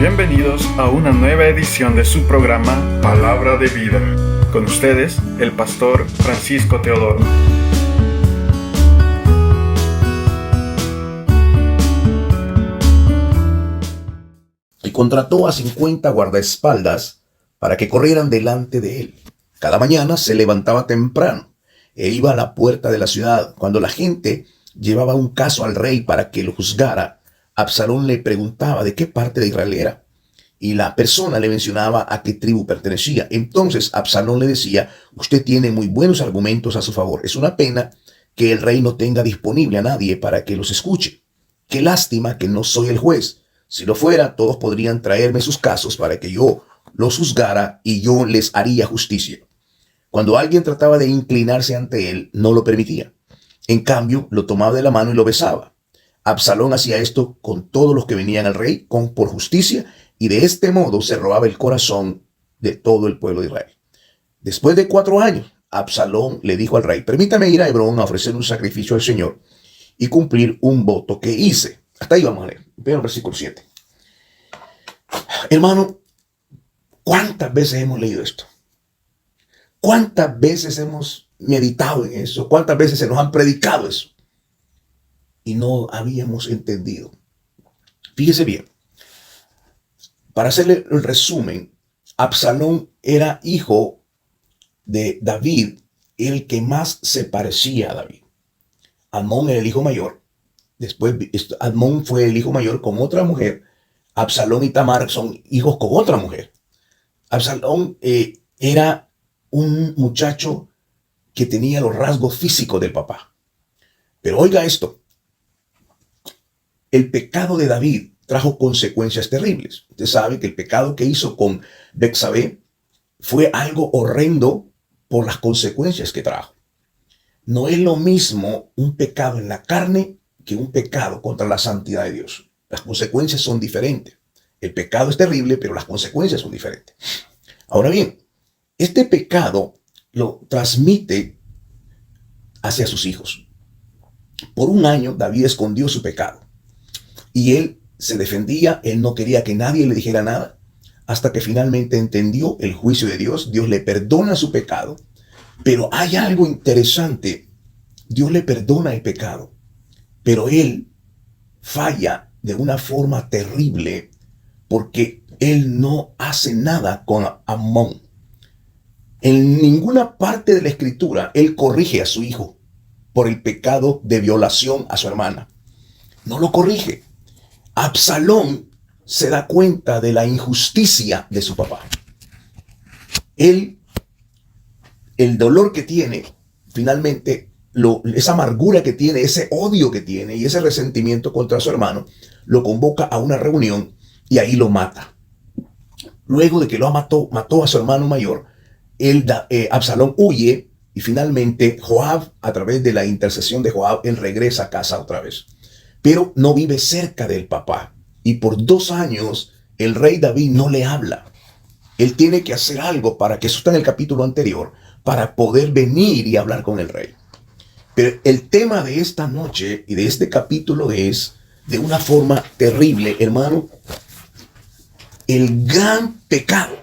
Bienvenidos a una nueva edición de su programa Palabra de Vida. Con ustedes, el pastor Francisco Teodoro. Y contrató a 50 guardaespaldas para que corrieran delante de él. Cada mañana se levantaba temprano e iba a la puerta de la ciudad. Cuando la gente llevaba un caso al rey para que lo juzgara, Absalón le preguntaba de qué parte de Israel era, y la persona le mencionaba a qué tribu pertenecía. Entonces Absalón le decía: usted tiene muy buenos argumentos a su favor. Es una pena que el rey no tenga disponible a nadie para que los escuche. Qué lástima que no soy el juez. Si lo fuera, todos podrían traerme sus casos para que yo los juzgara y yo les haría justicia. Cuando alguien trataba de inclinarse ante él, no lo permitía. En cambio, lo tomaba de la mano y lo besaba. Absalón hacía esto con todos los que venían al rey por justicia, y de este modo se robaba el corazón de todo el pueblo de Israel. Después de 4 años, Absalón le dijo al rey: permítame ir a Hebrón a ofrecer un sacrificio al Señor y cumplir un voto que hice. Hasta ahí vamos a leer. Vean el versículo 7. Hermano, ¿cuántas veces hemos leído esto? ¿Cuántas veces hemos meditado en eso? ¿Cuántas veces se nos han predicado eso? Y no habíamos entendido. Fíjese bien. Para hacerle el resumen, Absalón era hijo de David, el que más se parecía a David. Amnón era el hijo mayor. Después Amnón fue el hijo mayor con otra mujer. Absalón y Tamar son hijos con otra mujer. Absalón era un muchacho que tenía los rasgos físicos del papá. Pero oiga esto. El pecado de David trajo consecuencias terribles. Usted sabe que el pecado que hizo con Betsabé fue algo horrendo por las consecuencias que trajo. No es lo mismo un pecado en la carne que un pecado contra la santidad de Dios. Las consecuencias son diferentes. El pecado es terrible, pero las consecuencias son diferentes. Ahora bien, este pecado lo transmite hacia sus hijos. Por 1 año, David escondió su pecado. Y él se defendía, él no quería que nadie le dijera nada, hasta que finalmente entendió el juicio de Dios. Dios le perdona su pecado, pero hay algo interesante. Dios le perdona el pecado, pero él falla de una forma terrible porque él no hace nada con Amnón. En ninguna parte de la escritura él corrige a su hijo por el pecado de violación a su hermana. No lo corrige. Absalón se da cuenta de la injusticia de su papá. Él, el dolor que tiene, finalmente, esa amargura que tiene, ese odio que tiene y ese resentimiento contra su hermano, lo convoca a una reunión y ahí lo mata. Luego de que mató a su hermano mayor, Absalón huye y finalmente Joab, a través de la intercesión de Joab, él regresa a casa otra vez. Pero no vive cerca del papá. Y por 2 años el rey David no le habla. Él tiene que hacer algo para que, eso está en el capítulo anterior, para poder venir y hablar con el rey. Pero el tema de esta noche y de este capítulo es, de una forma terrible, hermano, el gran pecado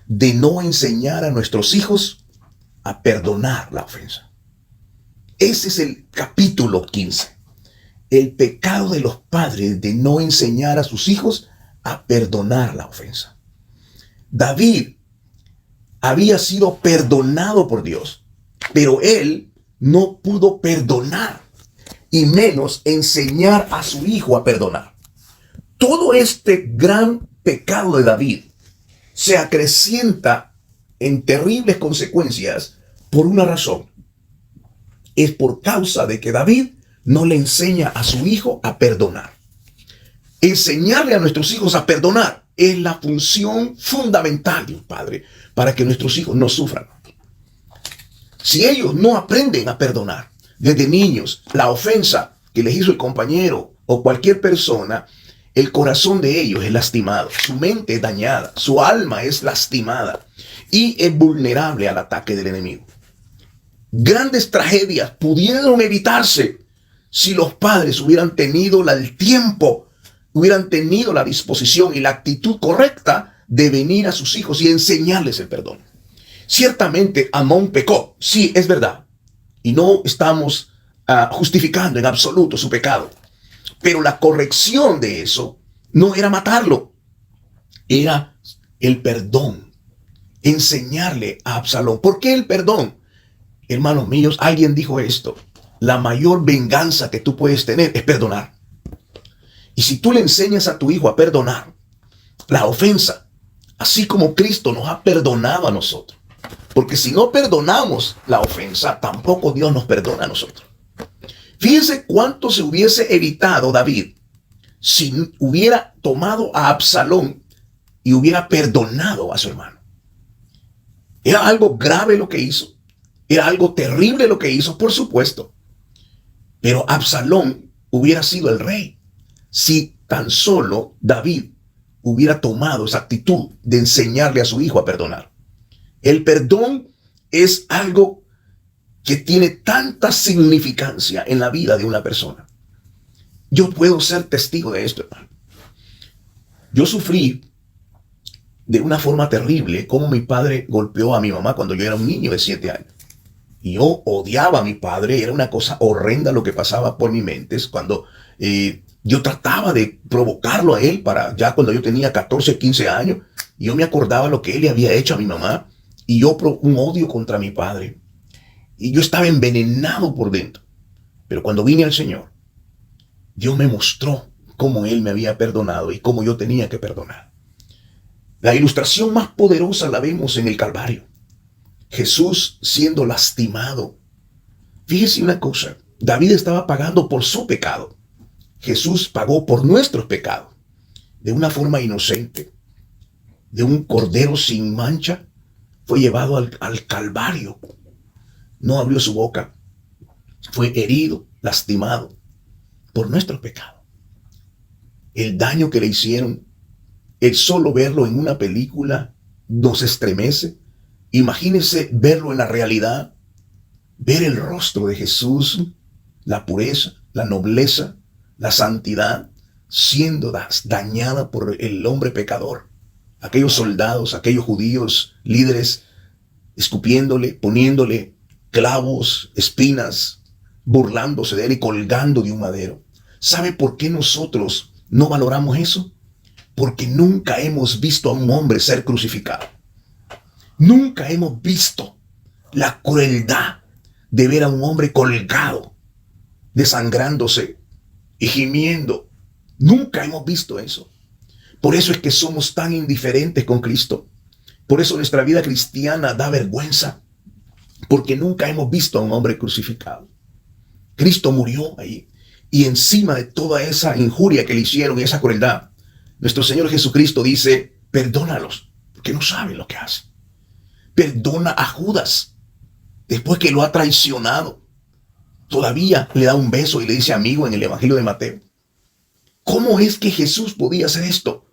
de no enseñar a nuestros hijos a perdonar la ofensa. Ese es el capítulo 15. El pecado de los padres de no enseñar a sus hijos a perdonar la ofensa. David había sido perdonado por Dios, pero él no pudo perdonar y menos enseñar a su hijo a perdonar. Todo este gran pecado de David se acrecienta en terribles consecuencias por una razón. Es por causa de que David no le enseña a su hijo a perdonar. Enseñarle a nuestros hijos a perdonar es la función fundamental de un padre para que nuestros hijos no sufran. Si ellos no aprenden a perdonar desde niños la ofensa que les hizo el compañero o cualquier persona, el corazón de ellos es lastimado, su mente es dañada, su alma es lastimada y es vulnerable al ataque del enemigo. Grandes tragedias pudieron evitarse si los padres hubieran tenido el tiempo hubieran tenido la disposición y la actitud correcta de venir a sus hijos y enseñarles el perdón. Ciertamente Amón pecó, sí, es verdad, y no estamos justificando en absoluto su pecado, pero la corrección de eso no era matarlo, era el perdón, enseñarle a Absalón. ¿Por qué el perdón? Hermanos míos, alguien dijo esto: la mayor venganza que tú puedes tener es perdonar. Y si tú le enseñas a tu hijo a perdonar la ofensa, así como Cristo nos ha perdonado a nosotros, porque si no perdonamos la ofensa, tampoco Dios nos perdona a nosotros. Fíjense cuánto se hubiese evitado David si hubiera tomado a Absalón y hubiera perdonado a su hermano. Era algo grave lo que hizo, era algo terrible lo que hizo, por supuesto, pero Absalón hubiera sido el rey si tan solo David hubiera tomado esa actitud de enseñarle a su hijo a perdonar. El perdón es algo que tiene tanta significancia en la vida de una persona. Yo puedo ser testigo de esto, hermano. Yo sufrí de una forma terrible cómo mi padre golpeó a mi mamá cuando yo era un niño de 7 años. Y yo odiaba a mi padre, era una cosa horrenda lo que pasaba por mi mente cuando yo trataba de provocarlo a él para ya cuando yo tenía 14, 15 años. Y yo me acordaba lo que él le había hecho a mi mamá y yo un odio contra mi padre. Y yo estaba envenenado por dentro. Pero cuando vine al Señor, Dios me mostró cómo Él me había perdonado y cómo yo tenía que perdonar. La ilustración más poderosa la vemos en el Calvario. Jesús siendo lastimado. Fíjese una cosa, David estaba pagando por su pecado. Jesús pagó por nuestros pecados de una forma inocente. De un cordero sin mancha fue llevado al Calvario. No abrió su boca. Fue herido, lastimado por nuestros pecados. El daño que le hicieron, el solo verlo en una película nos estremece. Imagínense verlo en la realidad, ver el rostro de Jesús, la pureza, la nobleza, la santidad, siendo dañada por el hombre pecador. Aquellos soldados, aquellos judíos, líderes, escupiéndole, poniéndole clavos, espinas, burlándose de él y colgando de un madero. ¿Sabe por qué nosotros no valoramos eso? Porque nunca hemos visto a un hombre ser crucificado. Nunca hemos visto la crueldad de ver a un hombre colgado, desangrándose y gimiendo. Nunca hemos visto eso. Por eso es que somos tan indiferentes con Cristo. Por eso nuestra vida cristiana da vergüenza. Porque nunca hemos visto a un hombre crucificado. Cristo murió ahí. Y encima de toda esa injuria que le hicieron y esa crueldad, nuestro Señor Jesucristo dice: perdónalos, porque no saben lo que hacen. Perdona a Judas, después que lo ha traicionado. Todavía le da un beso y le dice amigo en el Evangelio de Mateo. ¿Cómo es que Jesús podía hacer esto?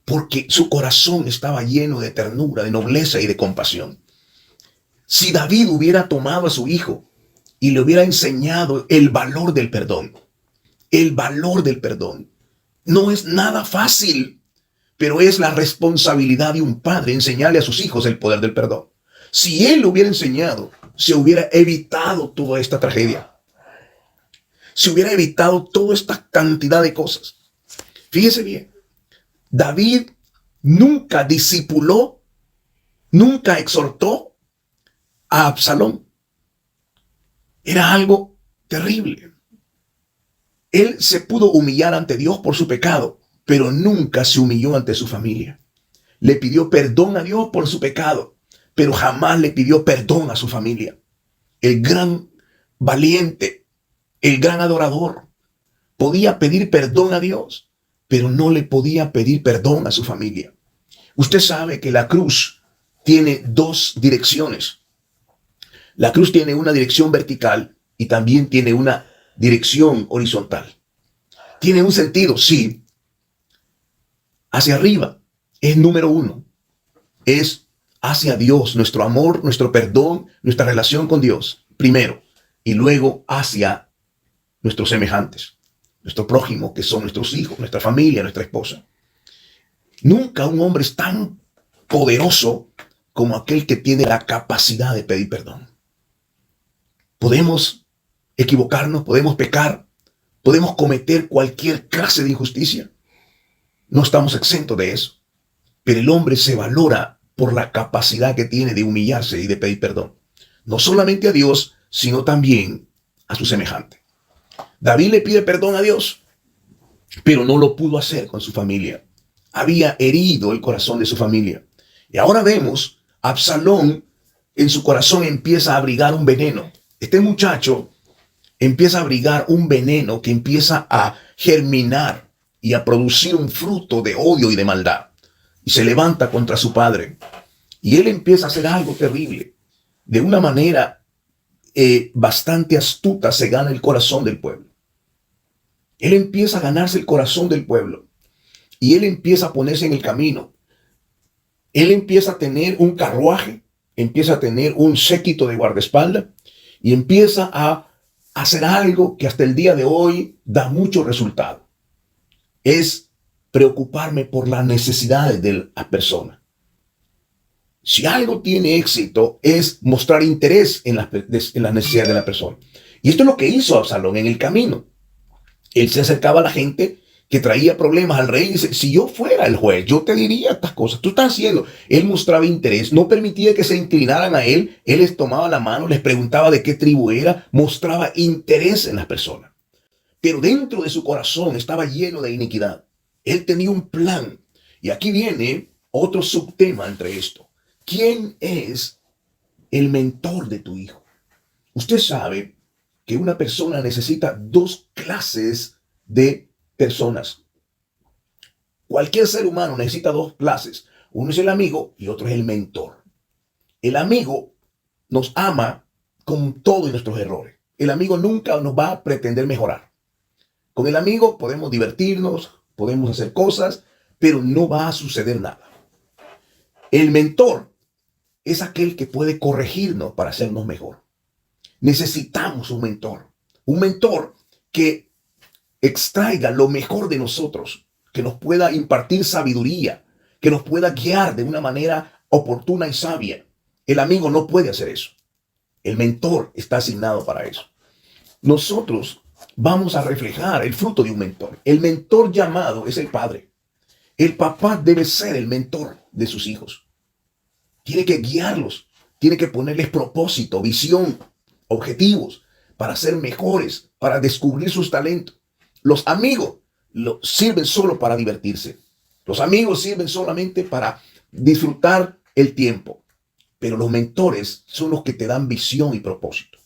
Porque su corazón estaba lleno de ternura, de nobleza y de compasión. Si David hubiera tomado a su hijo y le hubiera enseñado el valor del perdón, no es nada fácil, pero es la responsabilidad de un padre enseñarle a sus hijos el poder del perdón. Si él lo hubiera enseñado, se hubiera evitado toda esta tragedia. Se hubiera evitado toda esta cantidad de cosas. Fíjese bien, David nunca discipuló, nunca exhortó a Absalón. Era algo terrible. Él se pudo humillar ante Dios por su pecado, pero nunca se humilló ante su familia. Le pidió perdón a Dios por su pecado, pero jamás le pidió perdón a su familia. El gran valiente, el gran adorador, podía pedir perdón a Dios, pero no le podía pedir perdón a su familia. Usted sabe que la cruz tiene dos direcciones. La cruz tiene una dirección vertical y también tiene una dirección horizontal. Tiene un sentido, sí. Hacia arriba es número 1. Es hacia Dios, nuestro amor, nuestro perdón, nuestra relación con Dios, primero. Y luego hacia nuestros semejantes. nuestro prójimo, que son nuestros hijos, nuestra familia, nuestra esposa. Nunca un hombre es tan poderoso como aquel que tiene la capacidad de pedir perdón. Podemos equivocarnos, podemos pecar, podemos cometer cualquier clase de injusticia. No estamos exentos de eso. Pero el hombre se valora por la capacidad que tiene de humillarse y de pedir perdón. No solamente a Dios, sino también a su semejante. David le pide perdón a Dios, pero no lo pudo hacer con su familia. Había herido el corazón de su familia. Y ahora vemos a Absalón, en su corazón empieza a abrigar un veneno. Este muchacho empieza a abrigar un veneno que empieza a germinar y a producir un fruto de odio y de maldad. Y se levanta contra su padre. Y él empieza a hacer algo terrible. De una manera bastante astuta se gana el corazón del pueblo. Él empieza a ganarse el corazón del pueblo. Y él empieza a ponerse en el camino. Él empieza a tener un carruaje, empieza a tener un séquito de guardaespaldas y empieza a hacer algo que hasta el día de hoy da mucho resultado. Es preocuparme por las necesidades de la persona. Si algo tiene éxito es mostrar interés en las necesidades de la persona. Y esto es lo que hizo Absalón en el camino. Él se acercaba a la gente que traía problemas al rey y dice, si yo fuera el juez, yo te diría estas cosas. Tú estás haciendo. Él mostraba interés, no permitía que se inclinaran a él. Él les tomaba la mano, les preguntaba de qué tribu era, mostraba interés en las personas. Pero dentro de su corazón estaba lleno de iniquidad. Él tenía un plan. Y aquí viene otro subtema entre esto. ¿Quién es el mentor de tu hijo? Usted sabe que una persona necesita dos clases de personas. Cualquier ser humano necesita dos clases. Uno es el amigo y otro es el mentor. El amigo nos ama con todos nuestros errores. El amigo nunca nos va a pretender mejorar. Con el amigo podemos divertirnos, podemos hacer cosas, pero no va a suceder nada. El mentor es aquel que puede corregirnos para hacernos mejor. Necesitamos un mentor que extraiga lo mejor de nosotros, que nos pueda impartir sabiduría, que nos pueda guiar de una manera oportuna y sabia. El amigo no puede hacer eso. El mentor está asignado para eso. Nosotros vamos a reflejar el fruto de un mentor. El mentor llamado es el padre. El papá debe ser el mentor de sus hijos. Tiene que guiarlos, tiene que ponerles propósito, visión, objetivos para ser mejores, para descubrir sus talentos. Los amigos sirven solo para divertirse. Los amigos sirven solamente para disfrutar el tiempo. Pero los mentores son los que te dan visión y propósito.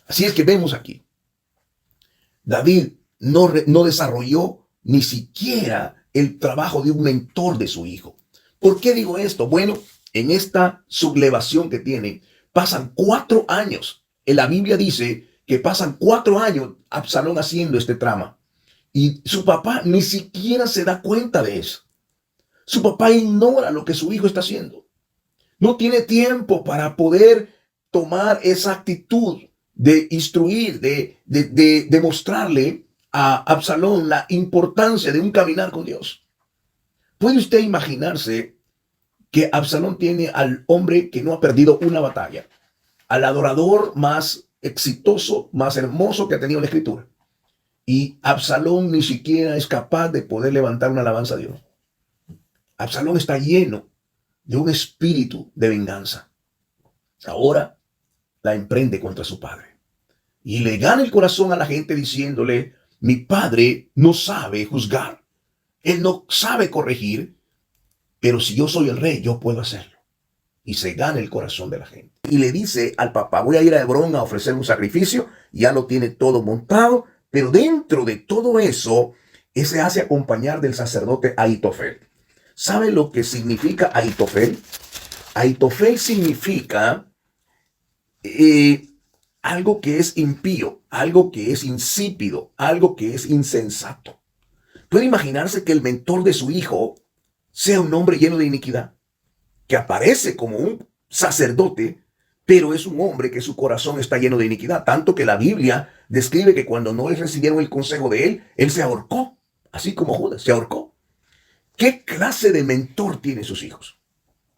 Así es que vemos aquí. David no desarrolló ni siquiera el trabajo de un mentor de su hijo. ¿Por qué digo esto? Bueno, en esta sublevación que tiene, pasan 4 años. En la Biblia dice que pasan 4 años Absalón haciendo este trama. Y su papá ni siquiera se da cuenta de eso. Su papá ignora lo que su hijo está haciendo. No tiene tiempo para poder tomar esa actitud de instruir, de mostrarle a Absalón la importancia de un caminar con Dios. ¿Puede usted imaginarse que Absalón tiene al hombre que no ha perdido una batalla, al adorador más exitoso, más hermoso que ha tenido la Escritura? Y Absalón ni siquiera es capaz de poder levantar una alabanza a Dios. Absalón está lleno de un espíritu de venganza. Ahora la emprende contra su padre. Y le gana el corazón a la gente diciéndole, mi padre no sabe juzgar. Él no sabe corregir, pero si yo soy el rey, yo puedo hacerlo. Y se gana el corazón de la gente. Y le dice al papá, voy a ir a Hebrón a ofrecer un sacrificio. Ya lo tiene todo montado. Pero dentro de todo eso, él se hace acompañar del sacerdote Ahitofel. ¿Sabe lo que significa Ahitofel? Ahitofel significa algo que es impío, algo que es insípido, algo que es insensato. ¿Puede imaginarse que el mentor de su hijo sea un hombre lleno de iniquidad? Que aparece como un sacerdote, pero es un hombre que su corazón está lleno de iniquidad, tanto que la Biblia describe que cuando no recibieron el consejo de él se ahorcó, así como Judas se ahorcó. ¿Qué clase de mentor tienen sus hijos?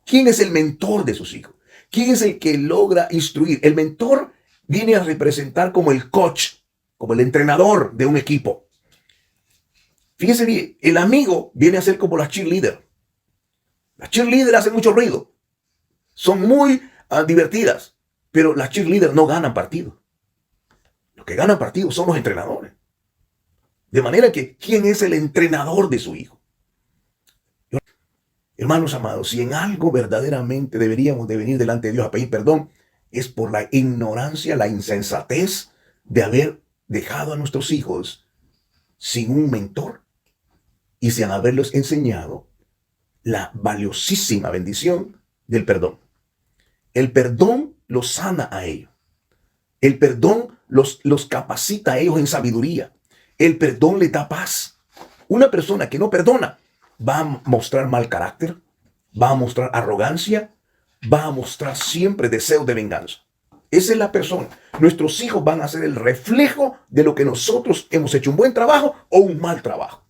¿Quién es el mentor de sus hijos? ¿Quién es el que logra instruir? El mentor viene a representar como el coach, como el entrenador de un equipo. Fíjense bien, el amigo viene a ser como la cheerleader. Las cheerleaders hacen mucho ruido, son muy divertidas, pero las cheerleaders no ganan partidos. Los que ganan partidos son los entrenadores. De manera que, ¿quién es el entrenador de su hijo? Hermanos amados, si en algo verdaderamente deberíamos de venir delante de Dios a pedir perdón, es por la ignorancia, la insensatez de haber dejado a nuestros hijos sin un mentor y sin haberlos enseñado la valiosísima bendición del perdón. El perdón los sana a ellos. El perdón los capacita a ellos en sabiduría. El perdón les da paz. Una persona que no perdona va a mostrar mal carácter, va a mostrar arrogancia, va a mostrar siempre deseo de venganza. Esa es la persona. Nuestros hijos van a ser el reflejo de lo que nosotros hemos hecho, un buen trabajo o un mal trabajo.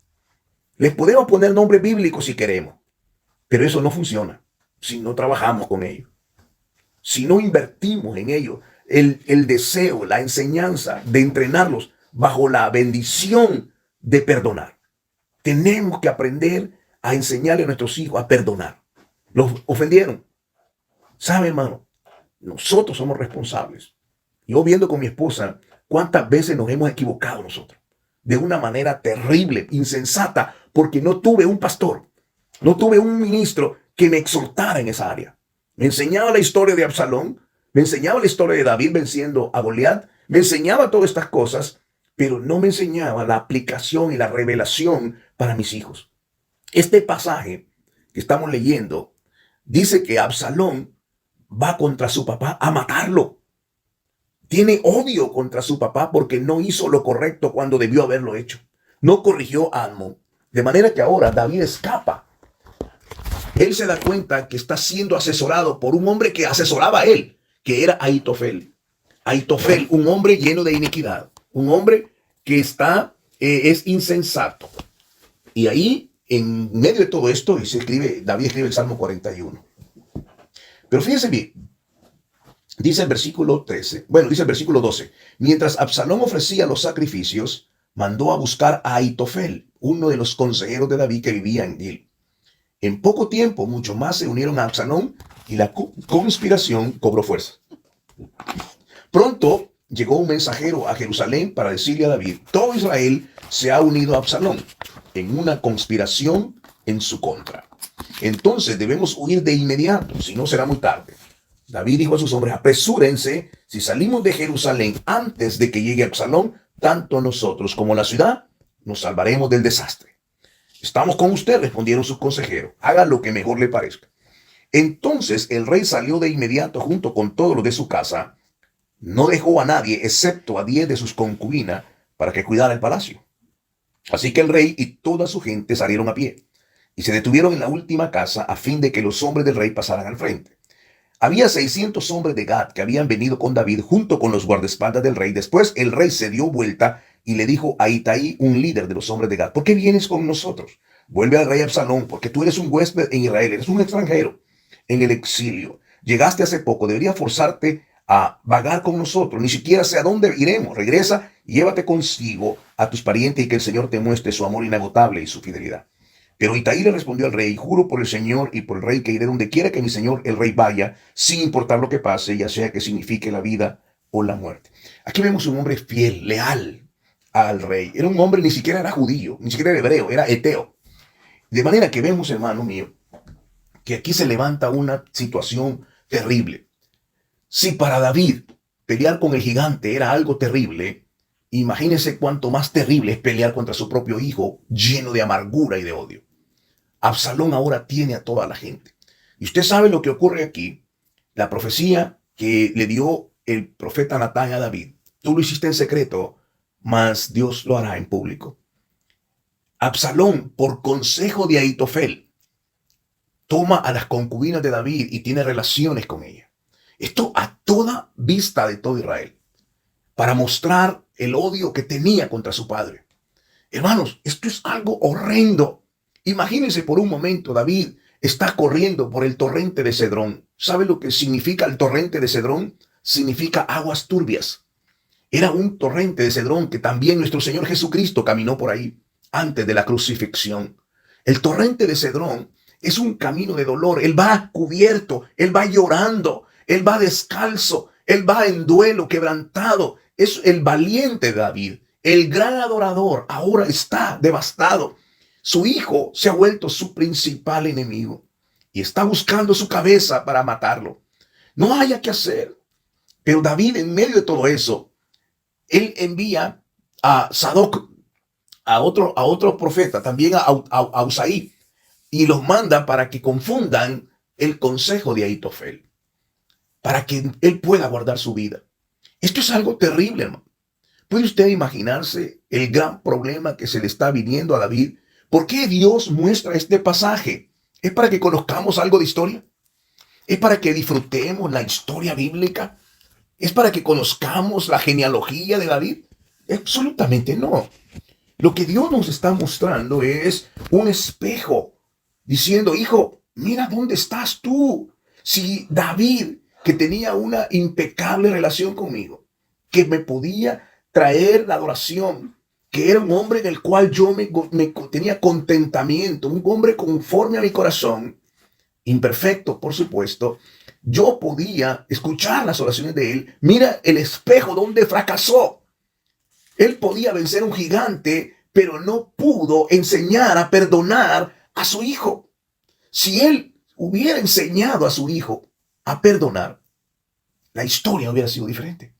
Les podemos poner nombre bíblico si queremos, pero eso no funciona si no trabajamos con ellos. Si no invertimos en ellos el deseo, la enseñanza de entrenarlos bajo la bendición de perdonar. Tenemos que aprender a enseñarle a nuestros hijos a perdonar. Los ofendieron. ¿Sabe, hermano? Nosotros somos responsables. Yo viendo con mi esposa cuántas veces nos hemos equivocado nosotros. De una manera terrible, insensata, porque no tuve un pastor, no tuve un ministro que me exhortara en esa área. Me enseñaba la historia de Absalón, me enseñaba la historia de David venciendo a Goliat, me enseñaba todas estas cosas, pero no me enseñaba la aplicación y la revelación para mis hijos. Este pasaje que estamos leyendo dice que Absalón va contra su papá a matarlo. Tiene odio contra su papá porque no hizo lo correcto cuando debió haberlo hecho. No corrigió a Amnón. De manera que ahora David escapa. Él se da cuenta que está siendo asesorado por un hombre que asesoraba a él, que era Ahitofel. Ahitofel, un hombre lleno de iniquidad, un hombre que es insensato. Y ahí, en medio de todo esto, David escribe el Salmo 41. Pero fíjense bien, dice el versículo 12, mientras Absalón ofrecía los sacrificios, mandó a buscar a Ahitofel, uno de los consejeros de David que vivía en Gil. En poco tiempo, mucho más se unieron a Absalón y la conspiración cobró fuerza. Pronto llegó un mensajero a Jerusalén para decirle a David: todo Israel se ha unido a Absalón en una conspiración en su contra. Entonces debemos huir de inmediato, si no será muy tarde. David dijo a sus hombres: apresúrense, si salimos de Jerusalén antes de que llegue Absalón, tanto nosotros como la ciudad nos salvaremos del desastre. Estamos con usted, respondieron sus consejeros. Haga lo que mejor le parezca. Entonces el rey salió de inmediato junto con todos los de su casa. No dejó a nadie, excepto a 10 de sus concubinas, para que cuidara el palacio. Así que el rey y toda su gente salieron a pie y se detuvieron en la última casa a fin de que los hombres del rey pasaran al frente. Había 600 hombres de Gad que habían venido con David junto con los guardaespaldas del rey. Después el rey se dio vuelta y le dijo a Itaí, un líder de los hombres de Gad: ¿por qué vienes con nosotros? Vuelve al rey Absalón, porque tú eres un huésped en Israel, eres un extranjero en el exilio. Llegaste hace poco, debería forzarte a vagar con nosotros. Ni siquiera sé a dónde iremos. Regresa y llévate consigo a tus parientes y que el Señor te muestre su amor inagotable y su fidelidad. Pero Itaí le respondió al rey: juro por el Señor y por el rey que iré donde quiera que mi señor el rey vaya, sin importar lo que pase, ya sea que signifique la vida o la muerte. Aquí vemos un hombre fiel, leal al rey. Era un hombre, ni siquiera era judío, ni siquiera era hebreo, era eteo. De manera que vemos, hermano mío, que aquí se levanta una situación terrible. Si para David pelear con el gigante era algo terrible, imagínense cuánto más terrible es pelear contra su propio hijo, lleno de amargura y de odio. Absalón ahora tiene a toda la gente. Y usted sabe lo que ocurre aquí. La profecía que le dio el profeta Natán a David: tú lo hiciste en secreto, mas Dios lo hará en público. Absalón, por consejo de Ahitofel, toma a las concubinas de David y tiene relaciones con ellas. Esto a toda vista de todo Israel, para mostrar el odio que tenía contra su padre. Hermanos, esto es algo horrendo. Imagínense por un momento, David está corriendo por el torrente de Cedrón. ¿Sabe lo que significa el torrente de Cedrón? Significa aguas turbias. Era un torrente de Cedrón que también nuestro Señor Jesucristo caminó por ahí antes de la crucifixión. El torrente de Cedrón es un camino de dolor. Él va cubierto, él va llorando, él va descalzo, él va en duelo, quebrantado. Es el valiente David, el gran adorador, ahora está devastado. Su hijo se ha vuelto su principal enemigo y está buscando su cabeza para matarlo. No haya que hacer. Pero David, en medio de todo eso, él envía a Sadoc, a otro profeta, también a Usaí, y los manda para que confundan el consejo de Ahitofel, para que él pueda guardar su vida. Esto es algo terrible, hermano. ¿Puede usted imaginarse el gran problema que se le está viniendo a David? ¿Por qué Dios muestra este pasaje? ¿Es para que conozcamos algo de historia? ¿Es para que disfrutemos la historia bíblica? ¿Es para que conozcamos la genealogía de David? Absolutamente no. Lo que Dios nos está mostrando es un espejo, diciendo, hijo, mira dónde estás tú. Si David, que tenía una impecable relación conmigo, que me podía traer la adoración, que era un hombre en el cual yo me tenía contentamiento, un hombre conforme a mi corazón, imperfecto, por supuesto, yo podía escuchar las oraciones de él. Mira el espejo donde fracasó. Él podía vencer a un gigante, pero no pudo enseñar a perdonar a su hijo. Si él hubiera enseñado a su hijo a perdonar, la historia hubiera sido diferente.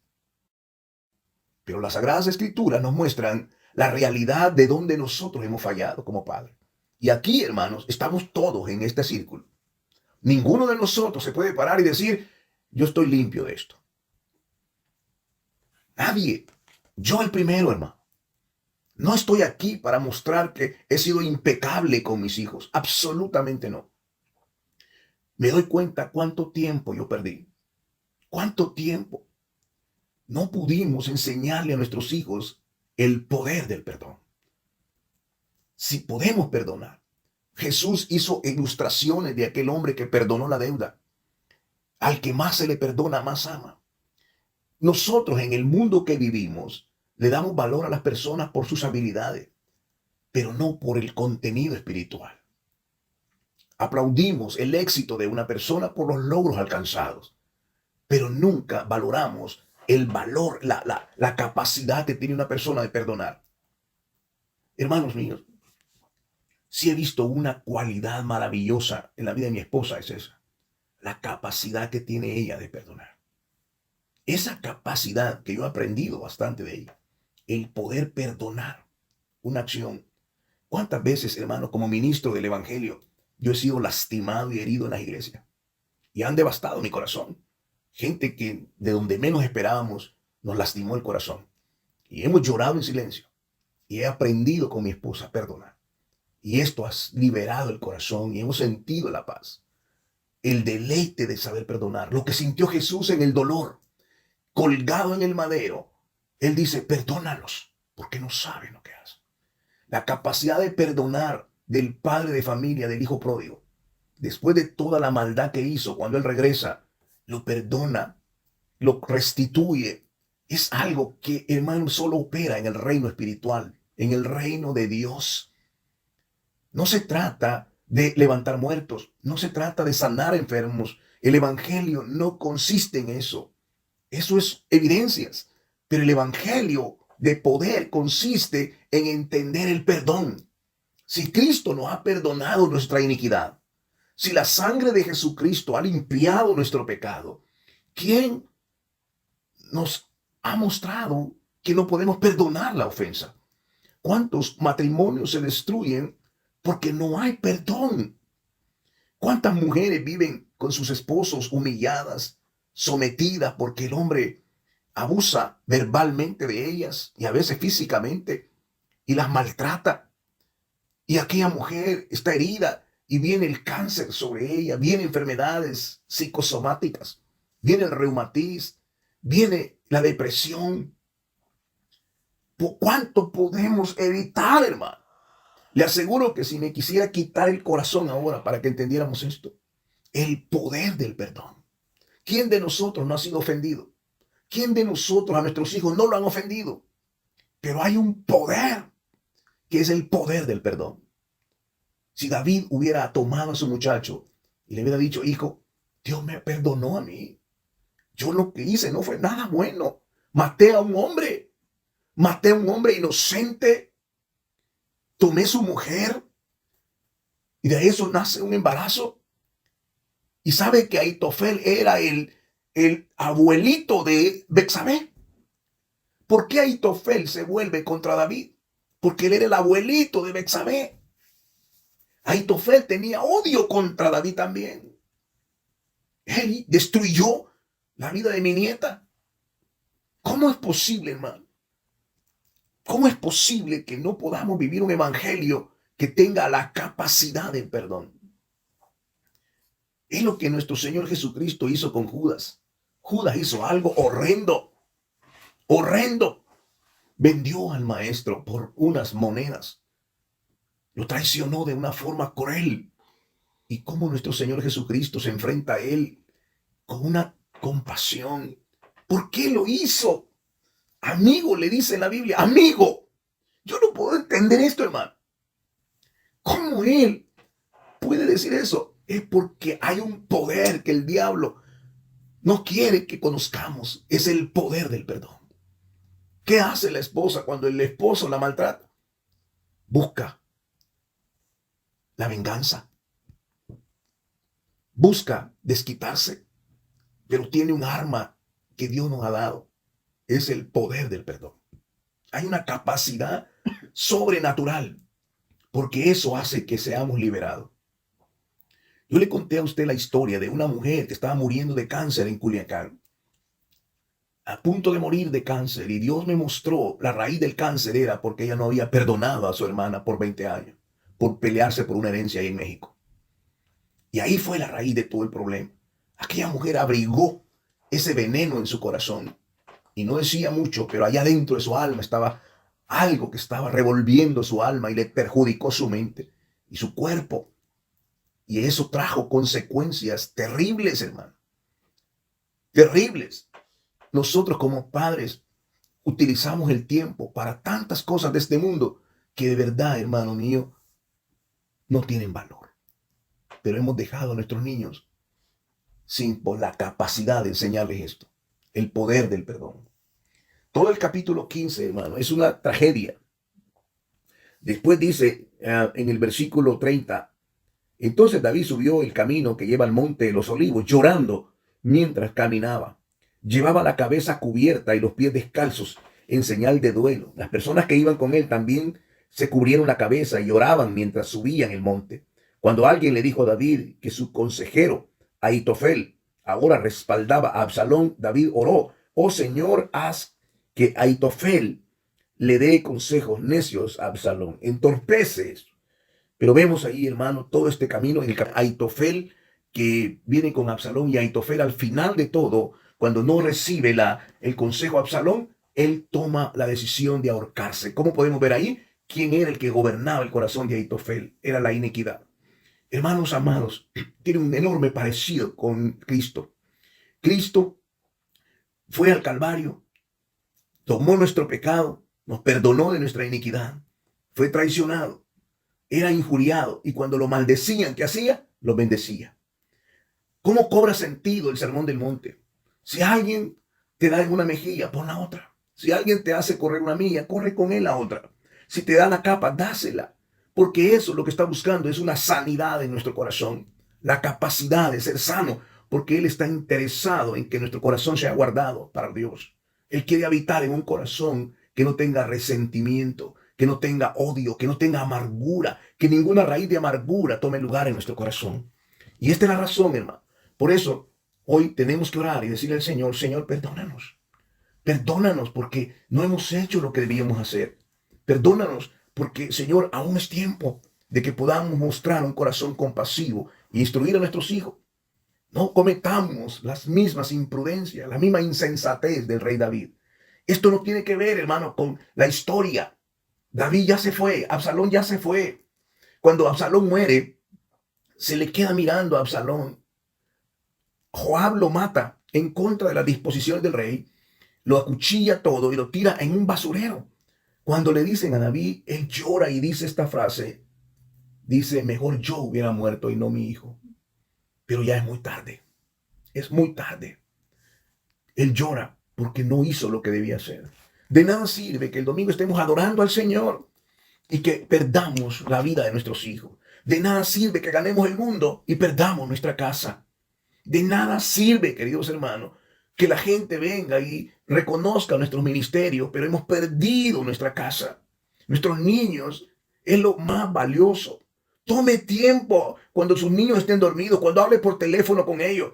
Pero las Sagradas Escrituras nos muestran la realidad de donde nosotros hemos fallado como padres. Y aquí, hermanos, estamos todos en este círculo. Ninguno de nosotros se puede parar y decir, yo estoy limpio de esto. Nadie. Yo el primero, hermano. No estoy aquí para mostrar que he sido impecable con mis hijos. Absolutamente no. Me doy cuenta cuánto tiempo yo perdí. Cuánto tiempo. No pudimos enseñarle a nuestros hijos el poder del perdón. Si podemos perdonar. Jesús hizo ilustraciones de aquel hombre que perdonó la deuda. Al que más se le perdona, más ama. Nosotros en el mundo que vivimos le damos valor a las personas por sus habilidades, pero no por el contenido espiritual. Aplaudimos el éxito de una persona por los logros alcanzados, pero nunca valoramos el valor, la capacidad que tiene una persona de perdonar. Hermanos míos, si he visto una cualidad maravillosa en la vida de mi esposa, es esa. La capacidad que tiene ella de perdonar. Esa capacidad que yo he aprendido bastante de ella. El poder perdonar una acción. ¿Cuántas veces, hermano, como ministro del Evangelio, yo he sido lastimado y herido en las iglesias? Y han devastado mi corazón. Gente que de donde menos esperábamos nos lastimó el corazón. Y hemos llorado en silencio. Y he aprendido con mi esposa a perdonar. Y esto ha liberado el corazón y hemos sentido la paz. El deleite de saber perdonar. Lo que sintió Jesús en el dolor, colgado en el madero. Él dice, perdónalos, porque no saben lo que hacen. La capacidad de perdonar del padre de familia, del hijo pródigo, después de toda la maldad que hizo, cuando él regresa, lo perdona, lo restituye. Es algo que, hermano, solo opera en el reino espiritual, en el reino de Dios. No se trata de levantar muertos, no se trata de sanar enfermos. El evangelio no consiste en eso. Eso es evidencias. Pero el evangelio de poder consiste en entender el perdón. Si Cristo nos ha perdonado nuestra iniquidad, si la sangre de Jesucristo ha limpiado nuestro pecado, ¿quién nos ha mostrado que no podemos perdonar la ofensa? ¿Cuántos matrimonios se destruyen porque no hay perdón? ¿Cuántas mujeres viven con sus esposos humilladas, sometidas porque el hombre abusa verbalmente de ellas y a veces físicamente y las maltrata? Y aquella mujer está herida y viene el cáncer sobre ella, vienen enfermedades psicosomáticas, viene el reumatismo, viene la depresión. ¿Por cuánto podemos evitar, hermano? Le aseguro que si me quisiera quitar el corazón ahora para que entendiéramos esto, el poder del perdón. ¿Quién de nosotros no ha sido ofendido? ¿Quién de nosotros a nuestros hijos no lo han ofendido? Pero hay un poder que es el poder del perdón. Si David hubiera tomado a su muchacho y le hubiera dicho, hijo, Dios me perdonó a mí. Yo lo que hice no fue nada bueno. Maté a un hombre inocente. Tomé su mujer y de eso nace un embarazo. Y sabe que Ahitofel era el abuelito de Betsabé. ¿Por qué Ahitofel se vuelve contra David? Porque él era el abuelito de Betsabé. Ahitofel tenía odio contra David también. Él destruyó la vida de mi nieta. ¿Cómo es posible, hermano? ¿Cómo es posible que no podamos vivir un evangelio que tenga la capacidad del perdón? Es lo que nuestro Señor Jesucristo hizo con Judas. Judas hizo algo horrendo. Horrendo. Vendió al maestro por unas monedas. Lo traicionó de una forma cruel. Y cómo nuestro Señor Jesucristo se enfrenta a él con una compasión. ¿Por qué lo hizo? Amigo, le dice en la Biblia, amigo. Yo no puedo entender esto, hermano. ¿Cómo él puede decir eso? Es porque hay un poder que el diablo no quiere que conozcamos. Es el poder del perdón. ¿Qué hace la esposa cuando el esposo la maltrata? Busca la venganza. Busca desquitarse. Pero tiene un arma que Dios nos ha dado. Es el poder del perdón. Hay una capacidad sobrenatural, porque eso hace que seamos liberados. Yo le conté a usted la historia de una mujer que estaba muriendo de cáncer en Culiacán, a punto de morir de cáncer, y Dios me mostró la raíz del cáncer era porque ella no había perdonado a su hermana por 20 años, por pelearse por una herencia ahí en México. Y ahí fue la raíz de todo el problema. Aquella mujer abrigó ese veneno en su corazón. Y no decía mucho, pero allá dentro de su alma estaba algo que estaba revolviendo su alma y le perjudicó su mente y su cuerpo. Y eso trajo consecuencias terribles, hermano. Terribles. Nosotros como padres utilizamos el tiempo para tantas cosas de este mundo que de verdad, hermano mío, no tienen valor. Pero hemos dejado a nuestros niños sin por la capacidad de enseñarles esto. El poder del perdón. Todo el capítulo 15, hermano, es una tragedia. Después dice en el versículo 30, entonces David subió el camino que lleva al monte de los olivos, llorando mientras caminaba. Llevaba la cabeza cubierta y los pies descalzos en señal de duelo. Las personas que iban con él también se cubrieron la cabeza y lloraban mientras subían el monte. Cuando alguien le dijo a David que su consejero, Ahitofel, ahora respaldaba a Absalón, David oró, oh Señor, haz que Ahitofel le dé consejos necios a Absalón. Entorpece esto. Pero vemos ahí, hermano, todo este camino, el Ahitofel que viene con Absalón, y Ahitofel al final de todo, cuando no recibe el consejo de Absalón, él toma la decisión de ahorcarse. ¿Cómo podemos ver ahí? ¿Quién era el que gobernaba el corazón de Ahitofel? Era la iniquidad. Hermanos amados, tiene un enorme parecido con Cristo. Cristo fue al Calvario, tomó nuestro pecado, nos perdonó de nuestra iniquidad, fue traicionado, era injuriado, y cuando lo maldecían, ¿qué hacía? Lo bendecía. ¿Cómo cobra sentido el sermón del monte? Si alguien te da en una mejilla, pon la otra. Si alguien te hace correr una milla, corre con él la otra. Si te da la capa, dásela. Porque eso lo que está buscando es una sanidad en nuestro corazón. La capacidad de ser sano, porque Él está interesado en que nuestro corazón sea guardado para Dios. Él quiere habitar en un corazón que no tenga resentimiento, que no tenga odio, que no tenga amargura, que ninguna raíz de amargura tome lugar en nuestro corazón. Y esta es la razón, hermano. Por eso, hoy tenemos que orar y decirle al Señor, Señor, perdónanos. Perdónanos porque no hemos hecho lo que debíamos hacer. Perdónanos porque, Señor, aún es tiempo de que podamos mostrar un corazón compasivo e instruir a nuestros hijos. no cometamos las mismas imprudencias, la misma insensatez del rey David. Esto no tiene que ver, hermano, con la historia. David ya se fue, Absalón ya se fue. Cuando Absalón muere, se le queda mirando a Absalón. Joab lo mata en contra de las disposiciones del rey, lo acuchilla todo y lo tira en un basurero. Cuando le dicen a David, él llora y dice esta frase, dice, mejor yo hubiera muerto y no mi hijo. Pero ya es muy tarde, es muy tarde. Él llora porque no hizo lo que debía hacer. De nada sirve que el domingo estemos adorando al Señor y que perdamos la vida de nuestros hijos. De nada sirve que ganemos el mundo y perdamos nuestra casa. De nada sirve, queridos hermanos, que la gente venga y reconozca nuestros ministerios, pero hemos perdido nuestra casa. Nuestros niños es lo más valioso. Tome tiempo cuando sus niños estén dormidos, cuando hable por teléfono con ellos.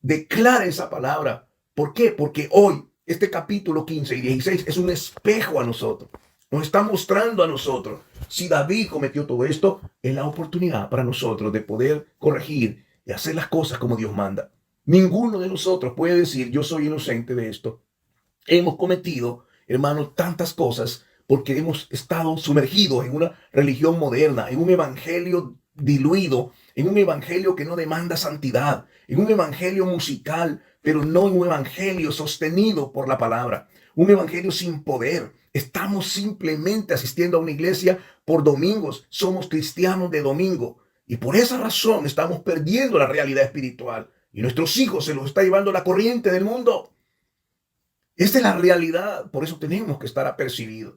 Declare esa palabra. ¿Por qué? Porque hoy, este capítulo 15 y 16 es un espejo a nosotros. Nos está mostrando a nosotros. Si David cometió todo esto, es la oportunidad para nosotros de poder corregir y hacer las cosas como Dios manda. Ninguno de nosotros puede decir, yo soy inocente de esto. Hemos cometido, hermanos, tantas cosas porque hemos estado sumergidos en una religión moderna, en un evangelio diluido, en un evangelio que no demanda santidad, en un evangelio musical, pero no en un evangelio sostenido por la palabra, un evangelio sin poder. Estamos simplemente asistiendo a una iglesia por domingos, somos cristianos de domingo y por esa razón estamos perdiendo la realidad espiritual y nuestros hijos se los está llevando la corriente del mundo. Esta es la realidad, por eso tenemos que estar apercibidos.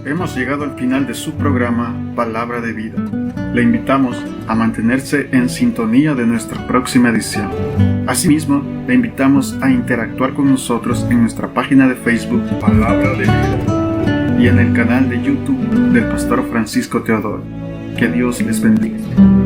Hemos llegado al final de su programa Palabra de Vida. Le invitamos a mantenerse en sintonía de nuestra próxima edición. Asimismo, le invitamos a interactuar con nosotros en nuestra página de Facebook Palabra de Vida y en el canal de YouTube del Pastor Francisco Teodoro. Que Dios les bendiga.